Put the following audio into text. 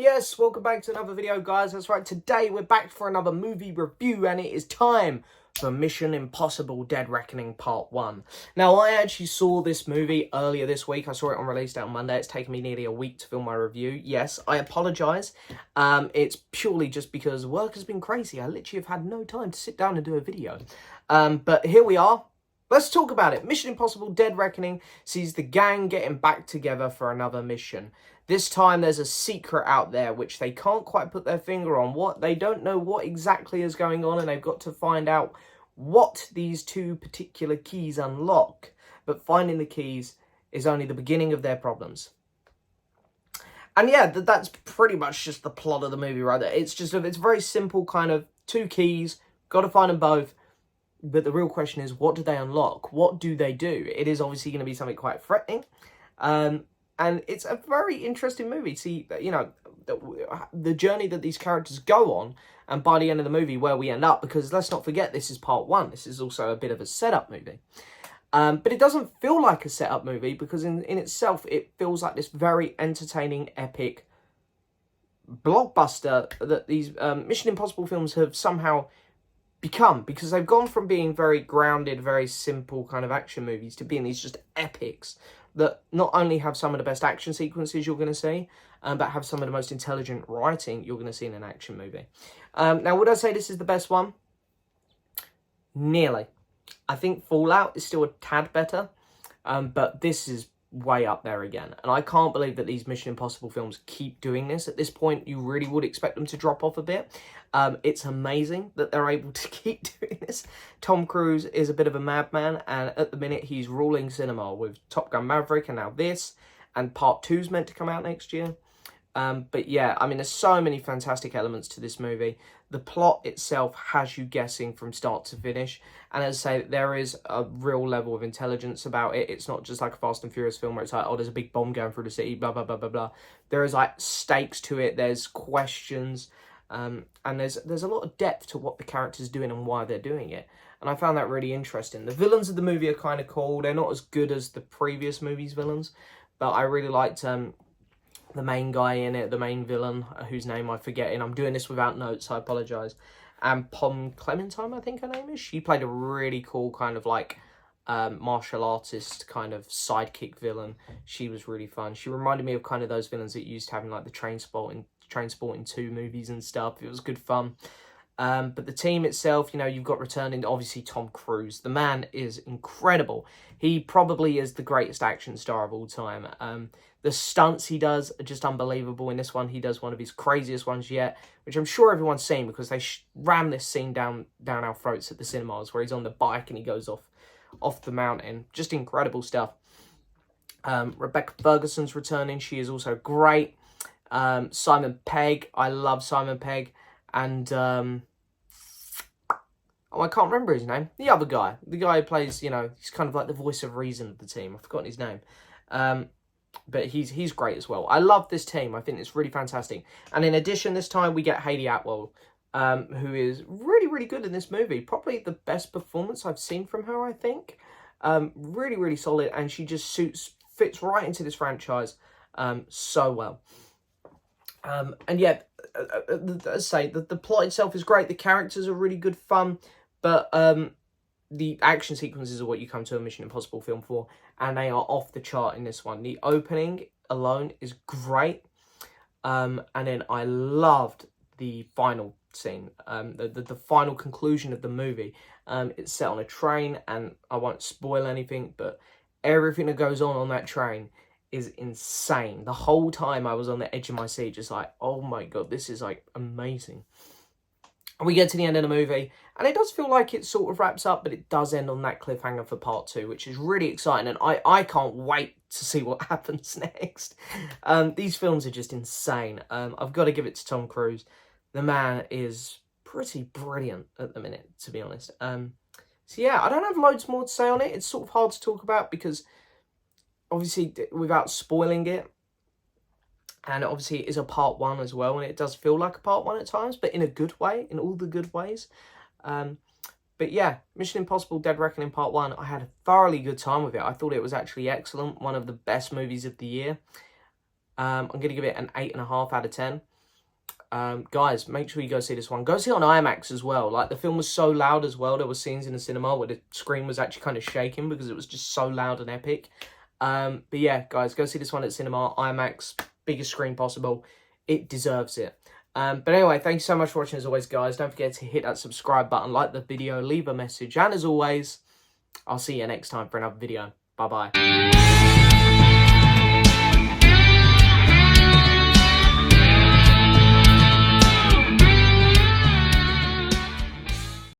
yes, welcome back to another video, guys. That's right, today we're back for another movie review, and it is time for Mission Impossible Dead Reckoning Part 1. Now, I actually saw this movie earlier this week. I saw it on release date on Monday. It's taken me nearly a week to film my review. Yes, I apologise. It's purely just because work has been crazy. I literally have had no time to sit down and do a video. But here we are. Let's talk about it. Mission Impossible Dead Reckoning sees the gang getting back together for another mission. This time there's a secret out there which they can't quite put their finger on. They don't know what exactly is going on, and they've got to find out what these two particular keys unlock. But finding the keys is only the beginning of their problems. And yeah, that's pretty much just the plot of the movie right there. It's very simple, kind of two keys, got to find them both. But the real question is, what do they unlock? What do they do? It is obviously going to be something quite threatening. And it's a very interesting movie. See, you know, the journey that these characters go on, and by the end of the movie, where we end up, because let's not forget, this is part one. This is also a bit of a setup movie. But it doesn't feel like a setup movie, because in itself, it feels like this very entertaining, epic blockbuster that these Mission Impossible films have somehow become, because they've gone from being very grounded, very simple kind of action movies to being these just epics that not only have some of the best action sequences you're going to see, but have some of the most intelligent writing you're going to see in an action movie. Now, would I say this is the best one? Nearly. I think Fallout is still a tad better, but this is way up there again. And I can't believe that these Mission Impossible films keep doing this. At this point, you really would expect them to drop off a bit. It's amazing that they're able to keep doing this. Tom Cruise is a bit of a madman, and at the minute he's ruling cinema with Top Gun Maverick and now this, and Part 2's meant to come out next year. But yeah, I mean, there's so many fantastic elements to this movie. The plot itself has you guessing from start to finish. And as I say, there is a real level of intelligence about it. It's not just like a Fast and Furious film where it's like, oh, there's a big bomb going through the city, blah, blah, blah, blah, blah. There is like stakes to it. There's questions. And there's a lot of depth to what the character's doing and why they're doing it. And I found that really interesting. The villains of the movie are kind of cool. They're not as good as the previous movie's villains. But I really liked the main guy in it, the main villain, whose name I'm forgetting. I'm doing this without notes, I apologise. And Pom Clementine, I think her name is. She played a really cool kind of like martial artist kind of sidekick villain. She was really fun. She reminded me of kind of those villains that you used to have in like the Trainspotting 2 movies and stuff. It was good fun. But the team itself, you know, you've got returning, obviously, Tom Cruise. The man is incredible. He probably is the greatest action star of all time. The stunts he does are just unbelievable. In this one, he does one of his craziest ones yet, which I'm sure everyone's seen because they ram this scene down our throats at the cinemas, where he's on the bike and he goes off the mountain. Just incredible stuff. Rebecca Ferguson's returning. She is also great. Simon Pegg. I love Simon Pegg. And I can't remember his name. The other guy. The guy who plays, you know, he's kind of like the voice of reason of the team. I've forgotten his name. But he's great as well. I love this team. I think it's really fantastic. And in addition, this time we get Hayley Atwell, who is really, really good in this movie. Probably the best performance I've seen from her, I think. Really, really solid. And she just fits right into this franchise so well. And yeah, as I say, the plot itself is great. The characters are really good fun. But the action sequences are what you come to a Mission Impossible film for, and they are off the chart in this one. The opening alone is great, and then I loved the final scene, the final conclusion of the movie. It's set on a train, and I won't spoil anything, but everything that goes on that train is insane. The whole time I was on the edge of my seat, just like, oh my god, this is like amazing. We get to the end of the movie, and it does feel like it sort of wraps up, but it does end on that cliffhanger for part 2, which is really exciting, and I can't wait to see what happens next. These films are just insane. I've got to give it to Tom Cruise. The man is pretty brilliant at the minute, to be honest. So yeah, I don't have loads more to say on it. It's sort of hard to talk about because, obviously, without spoiling it, and obviously it is a part 1 as well, and it does feel like a part 1 at times, but in a good way, in all the good ways. But yeah, Mission Impossible Dead Reckoning Part 1, I had a thoroughly good time with it. I thought it was actually excellent, one of the best movies of the year. I'm going to give it an 8.5 out of 10. guys, make sure you go see this one. Go see it on IMAX as well. Like, the film was so loud as well. There were scenes in the cinema where the screen was actually kind of shaking because it was just so loud and epic. But yeah, guys, go see this one at cinema, IMAX, biggest screen possible. It deserves it. But anyway, thank you so much for watching as always, guys. Don't forget to hit that subscribe button, like the video, leave a message. And as always, I'll see you next time for another video. Bye-bye.